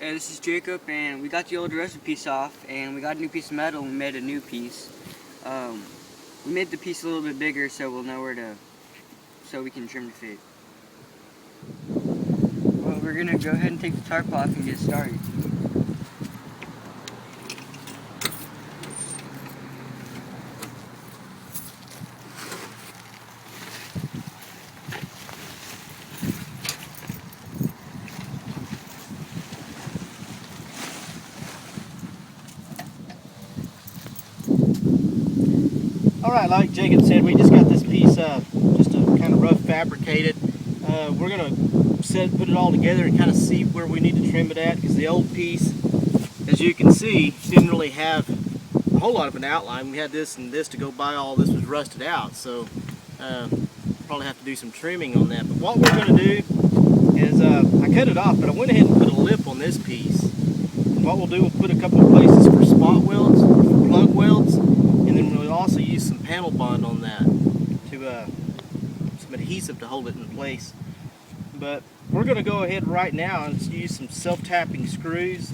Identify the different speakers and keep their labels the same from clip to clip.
Speaker 1: This is Jacob, and we got the old rusted piece off, and we got a new piece of metal, and we made a new piece. We made the piece a little bit bigger so we'll know where to, so we can trim to fit. Well, we're gonna go ahead and take the tarp off and get started.
Speaker 2: Alright, like Jacob said, we just got this piece just kind of rough fabricated. We're going to put it all together and kind of see where we need to trim it at, because the old piece, as you can see, didn't really have a whole lot of an outline. We had this and this to go by. All this was rusted out, so probably have to do some trimming on that. But what we're going to do is, I cut it off, but I went ahead and put a lip on this piece. And what we'll do, we'll put a couple of places for spot welds, or for plug welds, and then we'll also use some panel bond on that to some adhesive to hold it in place. But we're going to go ahead right now and use some self-tapping screws,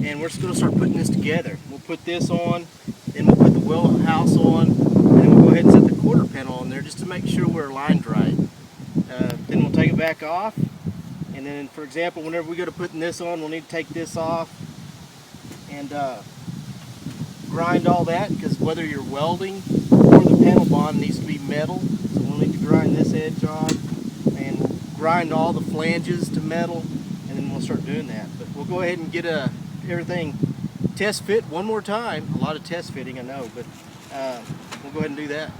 Speaker 2: and we're just going to start putting this together. We'll put this on, then we'll put the wheel house on, and then we'll go ahead and set the quarter panel on there just to make sure we're aligned right. Then we'll take it back off, and then, for example, whenever we go to putting this on, we'll need to take this off and grind all that, because whether you're welding or the panel bond needs to be metal, so we'll need to grind this edge off and we'll grind all the flanges to metal, and then we'll start doing that. But we'll go ahead and get everything test fit one more time. A lot of test fitting, I know, but we'll go ahead and do that.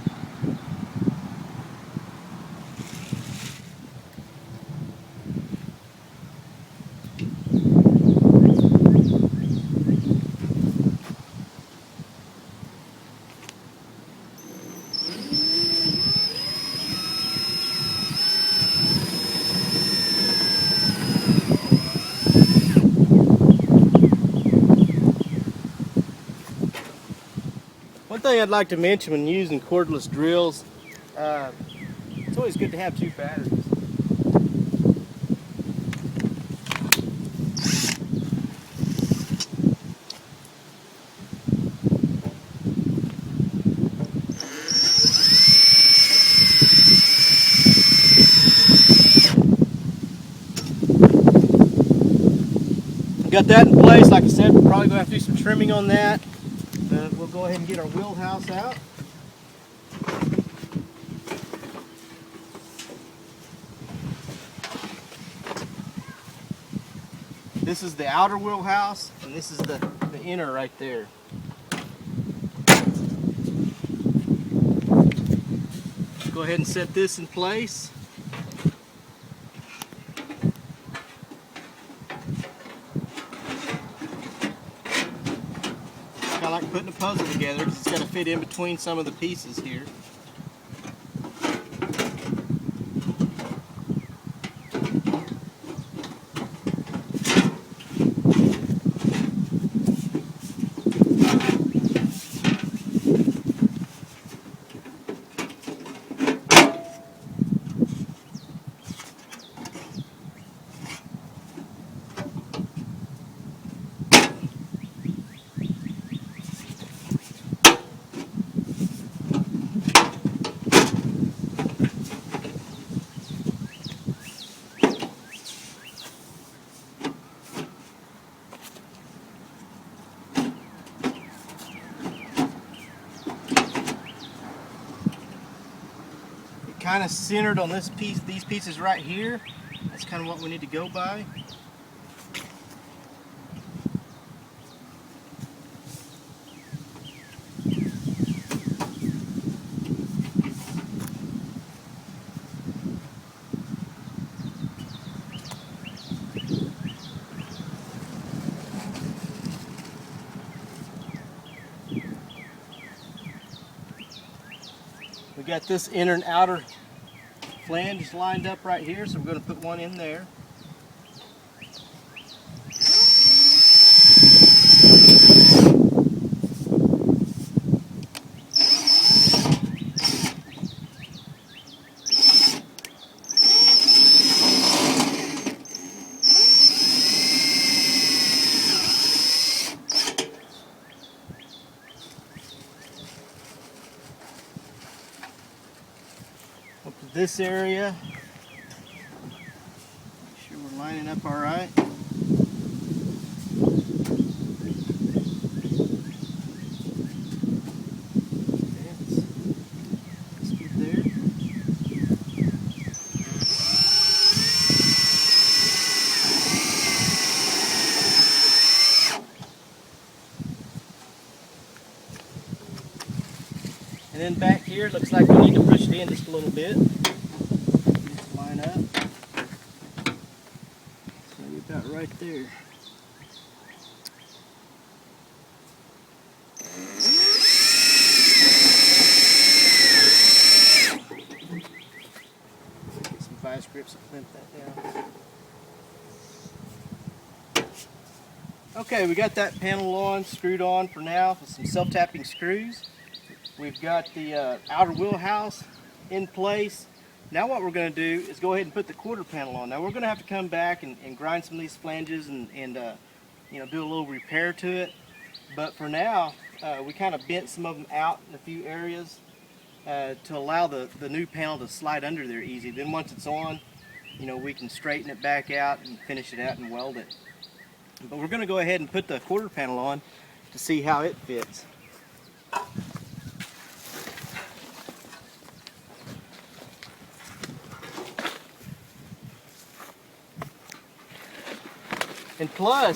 Speaker 2: One thing I'd like to mention when using cordless drills, it's always good to have two batteries. Got that in place. Like I said, we're probably going to have to do some trimming on that. We'll go ahead and get our wheelhouse out. This is the outer wheelhouse, and this is the inner right there. Go ahead and set this in place. I like putting a puzzle together because it's got to fit in between some of the pieces here. Kind of centered on this piece, these pieces right here. That's kind of what we need to go by. We got this inner and outer flange lined up right here, so we're going to put one in there. this area. Make sure we're lining up all right. And then back here, it looks like we need to push it in just a little bit. Just line up. So you're about right there. Get some vice grips to clamp that down. Okay, we got that panel on, screwed on for now with some self-tapping screws. We've got the outer wheel house in place. Now what we're going to do is go ahead and put the quarter panel on. Now we're going to have to come back and grind some of these flanges and you know, do a little repair to it. But for now, we kind of bent some of them out in a few areas to allow the new panel to slide under there easy. Then once it's on, you know, we can straighten it back out and finish it out and weld it. But we're going to go ahead and put the quarter panel on to see how it fits. And plus,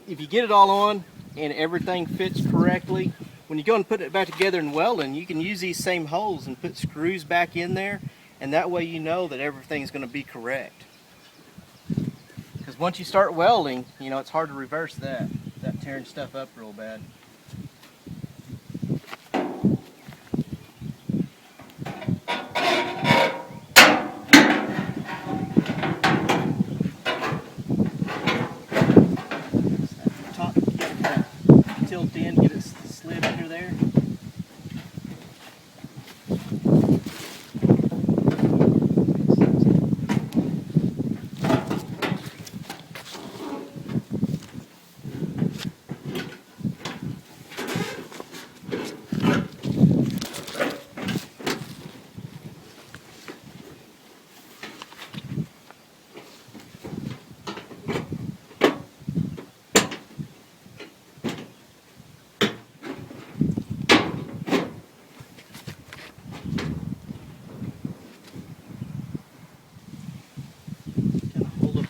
Speaker 2: if you get it all on and everything fits correctly, when you go and put it back together in welding, you can use these same holes and put screws back in there, and that way you know that everything's going to be correct. Because once you start welding, you know, it's hard to reverse that tearing stuff up real bad. Top, tilt in, get it slid under there.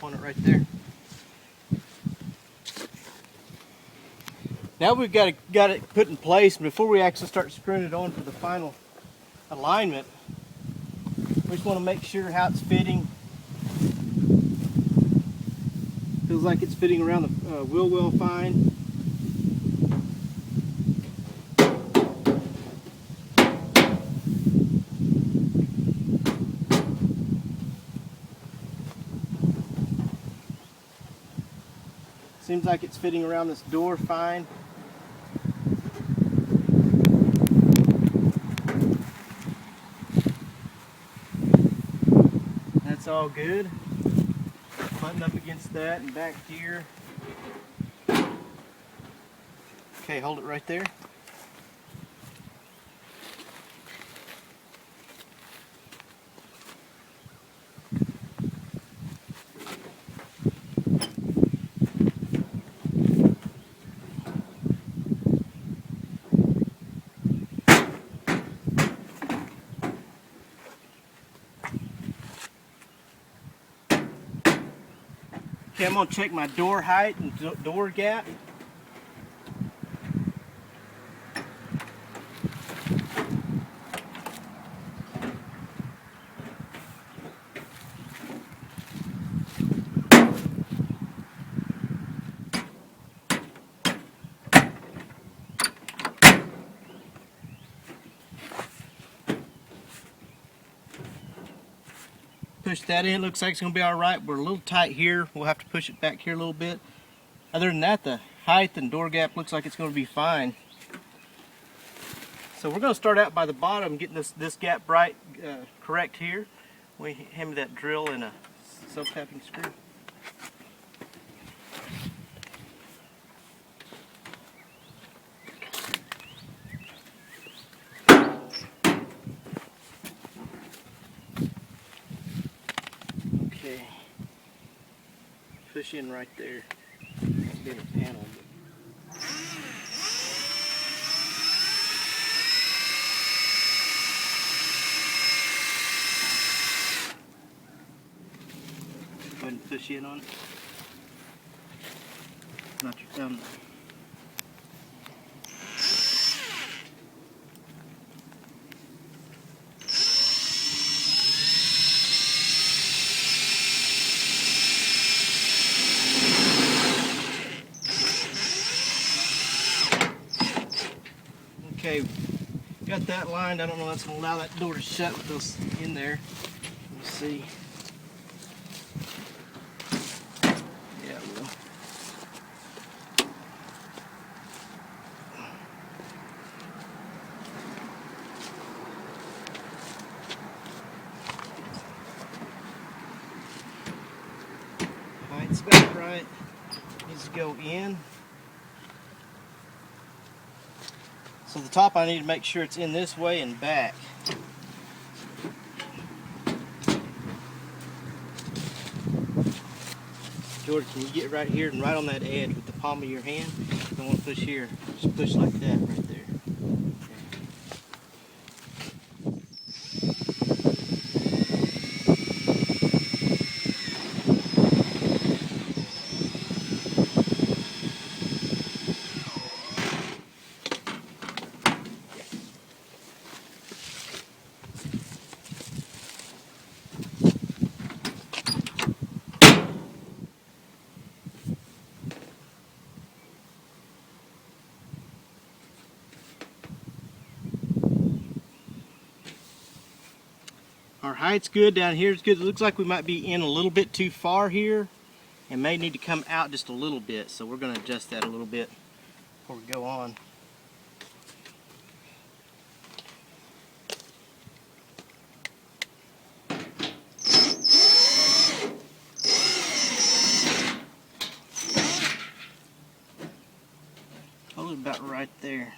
Speaker 2: On it right there. Now we've got it put in place, and before we actually start screwing it on for the final alignment, we just want to make sure how it's fitting. Feels like it's fitting around the wheel well fine. Seems like it's fitting around this door fine. That's all good. Button up against that and back here. Okay, hold it right there. Okay, I'm going to check my door height and door gap. Push that in, looks like it's going to be alright. We're a little tight here, we'll have to push it back here a little bit. Other than that, the height and door gap looks like it's going to be fine. So we're going to start out by the bottom, getting this gap right correct here. We hand me that drill and a self-tapping screw. Okay. Push in right there. Might be in a panel. Go ahead and push in on it. Not your thumb. Okay, got that lined. I don't know if that's going to allow that door to shut with those in there. Let's see. Yeah, it will. Height's about right. Needs to go in. So the top, I need to make sure it's in this way and back. Jordan, can you get right here and right on that edge with the palm of your hand? You don't want to push here. Just push like that right there. Our height's good, down here it's good. It looks like we might be in a little bit too far here and may need to come out just a little bit. So we're going to adjust that a little bit before we go on. Hold it about right there.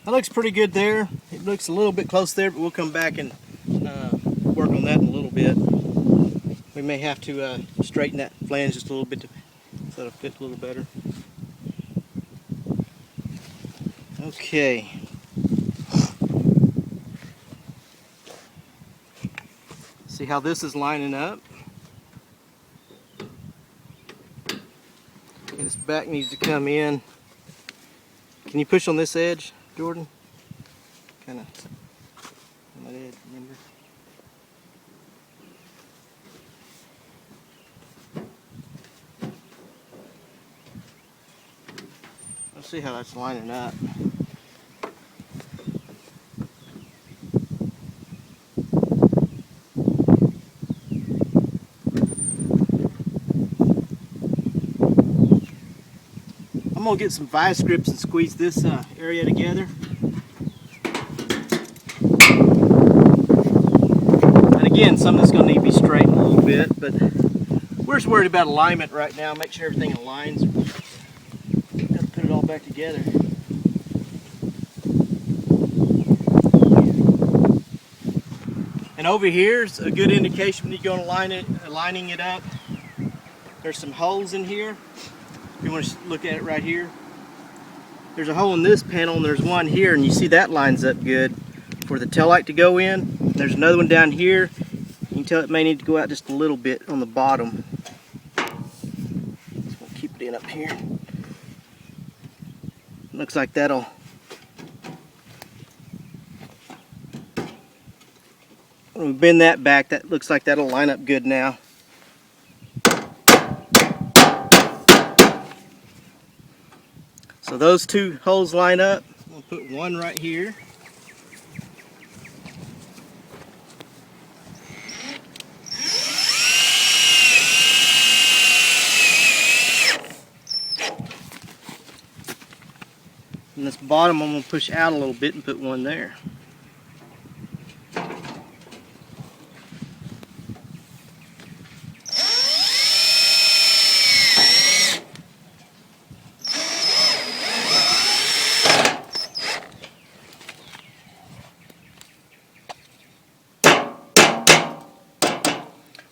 Speaker 2: That looks pretty good there. It looks a little bit close there, but we'll come back and work on that in a little bit. We may have to straighten that flange just a little bit so it'll fit a little better. Okay. See how this is lining up? Okay, this back needs to come in. Can you push on this edge, Jordan? Kind of on that edge, remember? Let's see how that's lining up. I'm going to get some vice grips and squeeze this area together. And again, some of this is going to need to be straightened a little bit, but we're just worried about alignment right now. Make sure everything aligns. Got to put it all back together. And over here is a good indication when you go to lining it up. There's some holes in here. You want to look at it right here. There's a hole in this panel and there's one here, and you see that lines up good for the tail light to go in. There's another one down here. You can tell it may need to go out just a little bit on the bottom. So we'll keep it in up here. Looks like that'll when we bend that back, that looks like that'll line up good now. So those two holes line up. We'll put one right here. And this bottom I'm going to push out a little bit and put one there.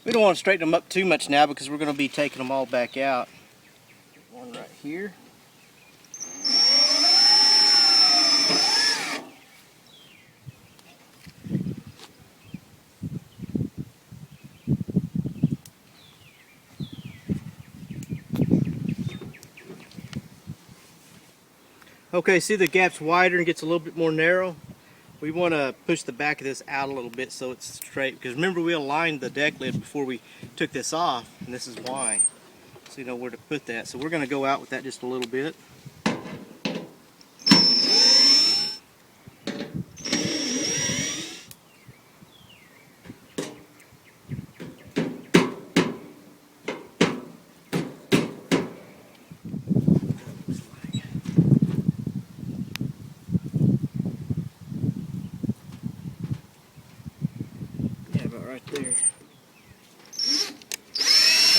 Speaker 2: We don't want to straighten them up too much now because we're going to be taking them all back out. One right here. Okay, see the gap's wider and gets a little bit more narrow. We want to push the back of this out a little bit so it's straight, because remember we aligned the deck lid before we took this off, and this is why. So you know where to put that. So we're going to go out with that just a little bit. Right there.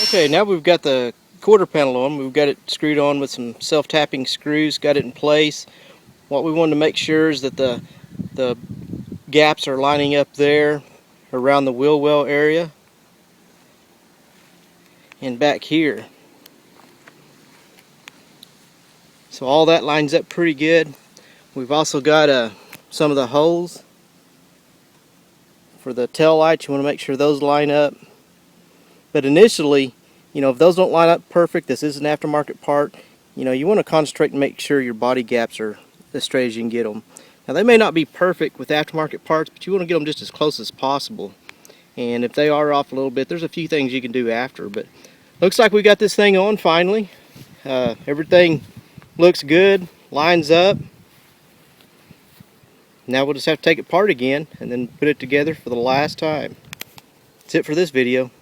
Speaker 2: Okay, now we've got the quarter panel on. We've got it screwed on with some self-tapping screws, got it in place. What we wanted to make sure is that the gaps are lining up there around the wheel well area and back here. So all that lines up pretty good. We've also got some of the holes for the tail lights. You want to make sure those line up. But initially, you know, if those don't line up perfect, this is an aftermarket part, you know, you want to concentrate and make sure your body gaps are as straight as you can get them. Now they may not be perfect with aftermarket parts, but you want to get them just as close as possible. And if they are off a little bit, there's a few things you can do after. But looks like we got this thing on finally. Everything looks good, lines up. Now we'll just have to take it apart again and then put it together for the last time. That's it for this video.